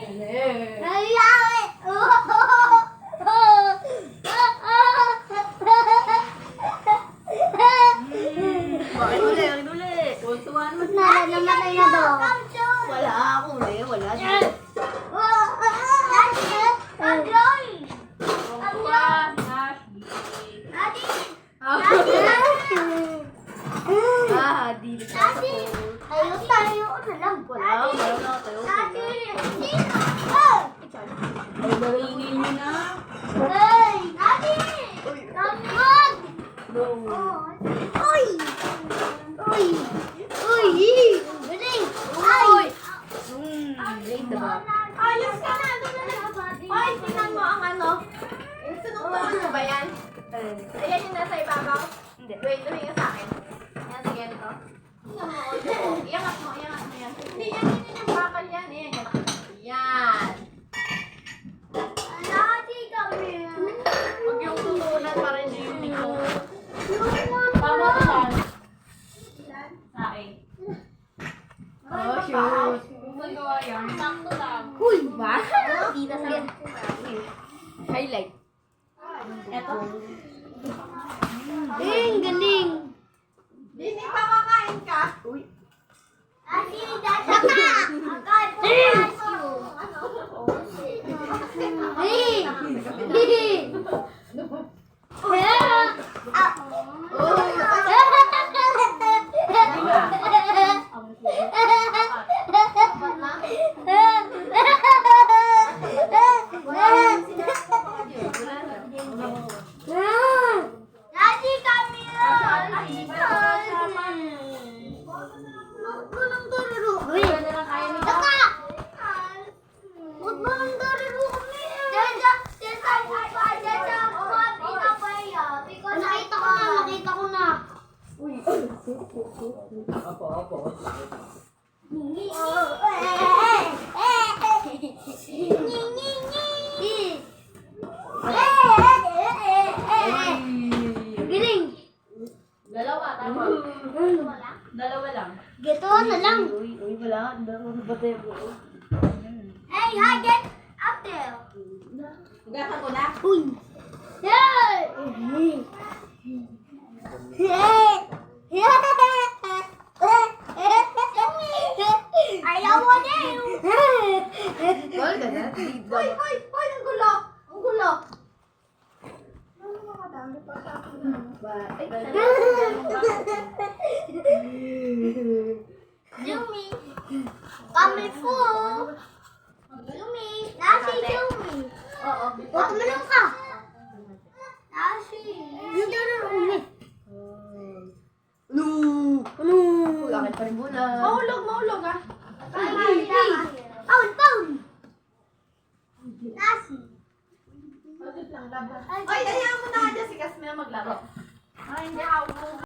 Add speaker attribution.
Speaker 1: Bakit uli?
Speaker 2: Tuntuan mo. Namatay na daw.
Speaker 1: Wala ako eh. Wala.
Speaker 2: Tuntuan.
Speaker 1: Dili.
Speaker 2: Tayo na lang.
Speaker 1: Wala na tayo.
Speaker 2: Ay, baringin nyo na.
Speaker 1: Ayos ka na. Ay, tingnan mo ang ano. Sunod-sunod mo ba yan? Ayan yung nasa ibabaw? Hindi. Wait, tumingin sa akin. Yan, sige ito. Iyangat mo yan. Hindi, yan yung bakal yan. Ayan, yan. Yan. Huwag yung tutunan para hindi yung liko.
Speaker 2: Tama ko yan.
Speaker 1: Saing.
Speaker 2: Oh, shoot. Kung gawa yan, sakto lang.
Speaker 1: Uy, ba? Hindi na sa highlight. Eto.
Speaker 2: Galing.
Speaker 1: Hindi pa kakain ka? Uy. Dalawa, tama. Dalawa lang.
Speaker 2: Geto na lang.
Speaker 1: Uy, wala. Dalawa ba tayo?
Speaker 2: Hey, hi, get up there.
Speaker 1: Hugasan ko na.
Speaker 2: Uy. Hey. Ayaw mo din.
Speaker 1: Gol ka na? Hoy, ang gulo. Ang gulo.
Speaker 2: Yumi. Kami po. Yumi. Nasi Yumi.
Speaker 1: Oo.
Speaker 2: Huwag mo lang ka. Nasi. Yung Yumi.
Speaker 1: Uy, akin pa rin muna. Mahulog ah.
Speaker 2: Pound. Nasi.
Speaker 1: Ay, hayaan mo na dyan si Kasmina maglaro. Ay, hindi ako.